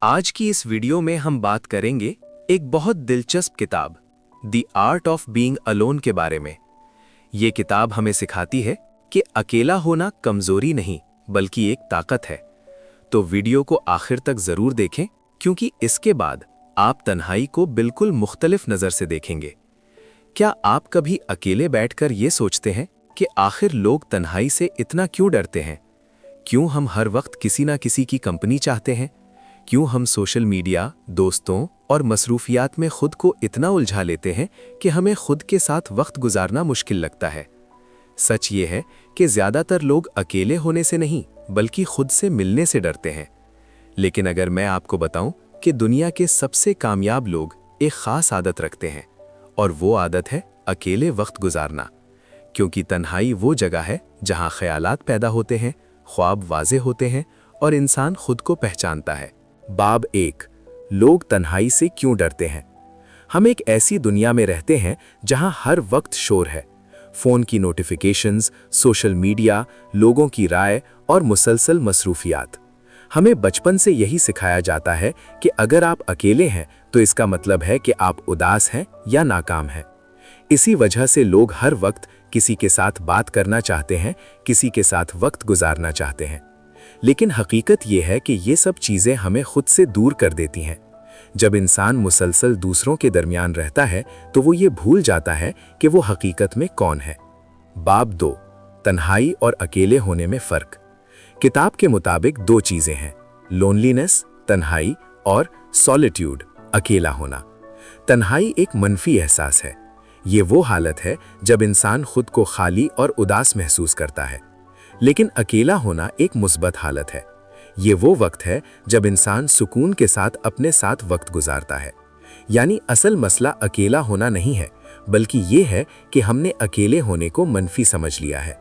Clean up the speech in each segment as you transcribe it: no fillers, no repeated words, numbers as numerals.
आज की इस वीडियो में हम बात करेंगे एक बहुत दिलचस्प किताब the art of being alone के बारे में। ये किताब हमें सिखाती है कि अकेला होना कमजोरी नहीं बल्कि एक ताकत है। तो वीडियो को आखिर तक जरूर देखें क्योंकि इसके बाद आप तन्हाई को बिल्कुल मुख्तलिफ नज़र से देखेंगे। क्या आप कभी अकेले बैठकर ये सोचते हैं कि आखिर लोग तन्हाई से इतना क्यों डरते हैं? क्यों हम हर वक्त किसी ना किसी की कंपनी चाहते हैं? क्यों हम सोशल मीडिया, दोस्तों और मसरूफियात में खुद को इतना उलझा लेते हैं कि हमें खुद के साथ वक्त गुजारना मुश्किल लगता है? सच ये है कि ज़्यादातर लोग अकेले होने से नहीं बल्कि खुद से मिलने से डरते हैं। लेकिन अगर मैं आपको बताऊं कि दुनिया के सबसे कामयाब लोग एक ख़ास आदत रखते हैं और वो आदत है अकेले वक्त गुजारना, क्योंकि तन्हाई वो जगह है जहां ख्यालात पैदा होते हैं, ख्वाब वाज़े होते हैं और इंसान खुद को पहचानता है। बाब 1, लोग तन्हाई से क्यों डरते हैं। हम एक ऐसी दुनिया में रहते हैं जहां हर वक्त शोर है। फ़ोन की नोटिफिकेशंस, सोशल मीडिया, लोगों की राय और मुसलसल मसरूफियात। हमें बचपन से यही सिखाया जाता है कि अगर आप अकेले हैं तो इसका मतलब है कि आप उदास हैं या नाकाम हैं। इसी वजह से लोग हर वक्त किसी के साथ बात करना चाहते हैं, किसी के साथ वक्त गुजारना चाहते हैं। लेकिन हकीकत ये है कि ये सब चीज़ें हमें खुद से दूर कर देती हैं। जब इंसान मुसलसल दूसरों के दरमियान रहता है तो वो ये भूल जाता है कि वो हकीकत में कौन है। बाब 2, तन्हाई और अकेले होने में फ़र्क। किताब के मुताबिक दो चीज़ें हैं, लोनलीनेस तन्हाई और सॉलिट्यूड अकेला होना। तन्हाई एक मनफी एहसास है। ये वो हालत है जब इंसान खुद को खाली और उदास महसूस करता है। लेकिन अकेला होना एक मुस्बत हालत है। ये वो वक्त है जब इंसान सुकून के साथ अपने साथ वक्त गुजारता है। यानी असल मसला अकेला होना नहीं है बल्कि ये है कि हमने अकेले होने को मनफी समझ लिया है।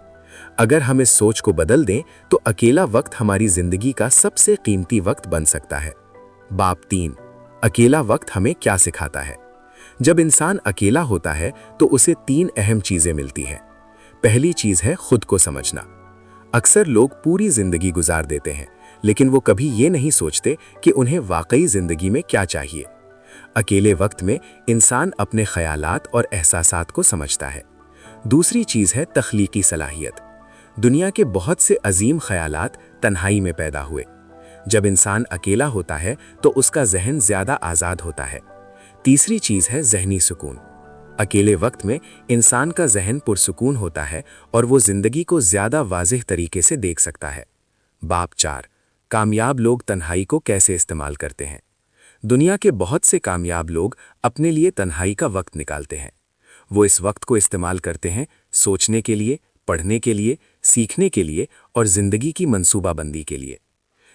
अगर हम इस सोच को बदल दें तो अकेला वक्त हमारी जिंदगी का सबसे कीमती वक्त बन सकता है। बाब 3, अकेला वक्त हमें क्या सिखाता है। जब इंसान अकेला होता है तो उसे 3 अहम चीज़ें मिलती हैं। पहली चीज़ है खुद को समझना। अक्सर लोग पूरी जिंदगी गुजार देते हैं लेकिन वो कभी ये नहीं सोचते कि उन्हें वाकई जिंदगी में क्या चाहिए। अकेले वक्त में इंसान अपने ख्यालात और एहसासात को समझता है। दूसरी चीज़ है तख्लीकी सलाहियत। दुनिया के बहुत से अजीम ख्यालात तन्हाई में पैदा हुए। जब इंसान अकेला होता है तो उसका जहन ज़्यादा आज़ाद होता है। तीसरी चीज़ है जहनी सुकून। अकेले वक्त में इंसान का जहन पुरसुकून होता है और वो ज़िंदगी को ज़्यादा वाज़ेह तरीके से देख सकता है। बाब 4, कामयाब लोग तन्हाई को कैसे इस्तेमाल करते हैं। दुनिया के बहुत से कामयाब लोग अपने लिए तन्हाई का वक्त निकालते हैं। वो इस वक्त को इस्तेमाल करते हैं सोचने के लिए, पढ़ने के लिए, सीखने के लिए और ज़िंदगी की मंसूबाबंदी के लिए।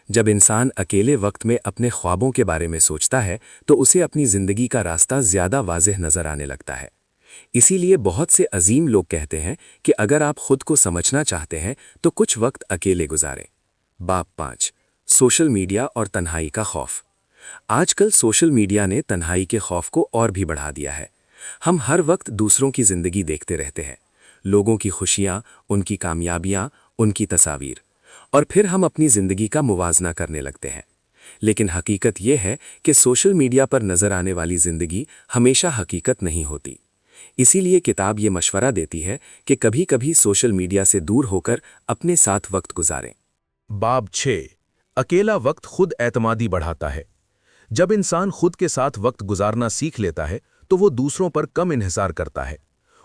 जब इंसान अकेले वक्त में अपने ख्वाबों के बारे में सोचता है तो उसे अपनी ज़िंदगी का रास्ता ज़्यादा वाज़ेह नज़र आने लगता है। इसीलिए बहुत से अजीम लोग कहते हैं कि अगर आप खुद को समझना चाहते हैं तो कुछ वक्त अकेले गुजारें। बाब 5, सोशल मीडिया और तन्हाई का खौफ। आजकल सोशल मीडिया ने तन्हाई के खौफ को और भी बढ़ा दिया है। हम हर वक्त दूसरों की ज़िंदगी देखते रहते हैं, लोगों की खुशियाँ, उनकी कामयाबियाँ, उनकी तस्वीर, और फिर हम अपनी ज़िंदगी का मुवाजना करने लगते हैं। लेकिन हकीकत यह है कि सोशल मीडिया पर नज़र आने वाली ज़िंदगी हमेशा हकीकत नहीं होती। इसीलिए किताब ये मशवरा देती है कि कभी कभी सोशल मीडिया से दूर होकर अपने साथ वक्त गुजारें। बाब 6, अकेला वक्त खुद एतमादी बढ़ाता है। जब इंसान खुद के साथ वक्त गुजारना सीख लेता है तो वो दूसरों पर कम इन्हिसार करता है।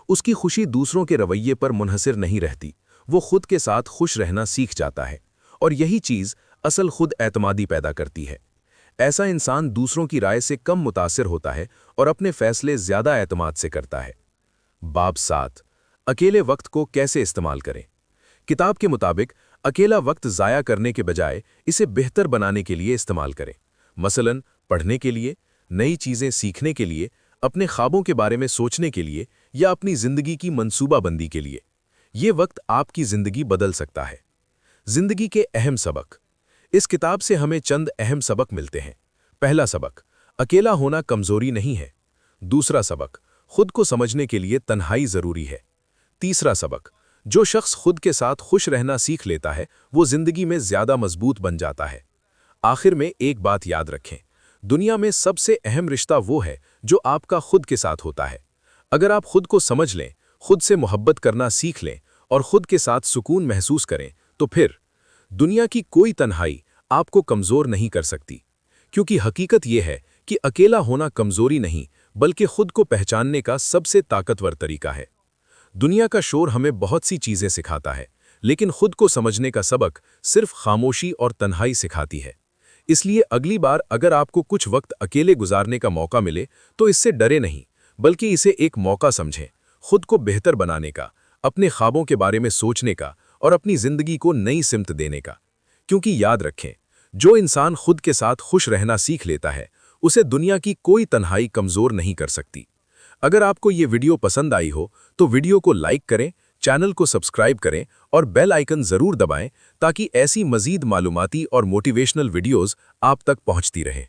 उसकी खुशी दूसरों के रवैये पर मुनहसिर नहीं रहती, वो खुद के साथ खुश रहना सीख जाता है और यही चीज़ असल खुद एतमादी पैदा करती है। ऐसा इंसान दूसरों की राय से कम मुतासिर होता है और अपने फैसले ज़्यादा एतमाद से करता है। बाब 7, अकेले वक्त को कैसे इस्तेमाल करें। किताब के मुताबिक अकेला वक्त ज़ाया करने के बजाय इसे बेहतर बनाने के लिए इस्तेमाल करें। मसलन पढ़ने के लिए, नई चीज़ें सीखने के लिए, अपने ख्वाबों के बारे में सोचने के लिए या अपनी ज़िंदगी की मंसूबाबंदी के लिए। ये वक्त आपकी ज़िंदगी बदल सकता है। ज़िंदगी के अहम सबक। इस किताब से हमें चंद अहम सबक मिलते हैं। पहला सबक, अकेला होना कमज़ोरी नहीं है। दूसरा सबक, खुद को समझने के लिए तन्हाई ज़रूरी है। तीसरा सबक, जो शख्स खुद के साथ खुश रहना सीख लेता है वो ज़िंदगी में ज़्यादा मजबूत बन जाता है। आखिर में एक बात याद रखें, दुनिया में सबसे अहम रिश्ता वो है जो आपका खुद के साथ होता है। अगर आप खुद को समझ लें, खुद से मोहब्बत करना सीख लें और खुद के साथ सुकून महसूस करें, तो फिर दुनिया की कोई तन्हाई आपको कमज़ोर नहीं कर सकती। क्योंकि हकीकत यह है कि अकेला होना कमज़ोरी नहीं, बल्कि खुद को पहचानने का सबसे ताकतवर तरीका है। दुनिया का शोर हमें बहुत सी चीज़ें सिखाता है, लेकिन खुद को समझने का सबक सिर्फ खामोशी और तन्हाई सिखाती है। इसलिए अगली बार अगर आपको कुछ वक्त अकेले गुजारने का मौका मिले, तो इससे डरे नहीं, बल्कि इसे एक मौका समझें, खुद को बेहतर बनाने का, अपने ख्वाबों के बारे में सोचने का और अपनी ज़िंदगी को नई सिमत देने का। क्योंकि याद रखें, जो इंसान खुद के साथ खुश रहना सीख लेता है, उसे दुनिया की कोई तन्हाई कमज़ोर नहीं कर सकती। अगर आपको ये वीडियो पसंद आई हो तो वीडियो को लाइक करें, चैनल को सब्सक्राइब करें और बेल आइकन ज़रूर दबाएं ताकि ऐसी मज़ीद मालूमाती और मोटिवेशनल वीडियोज़ आप तक पहुंचती रहें।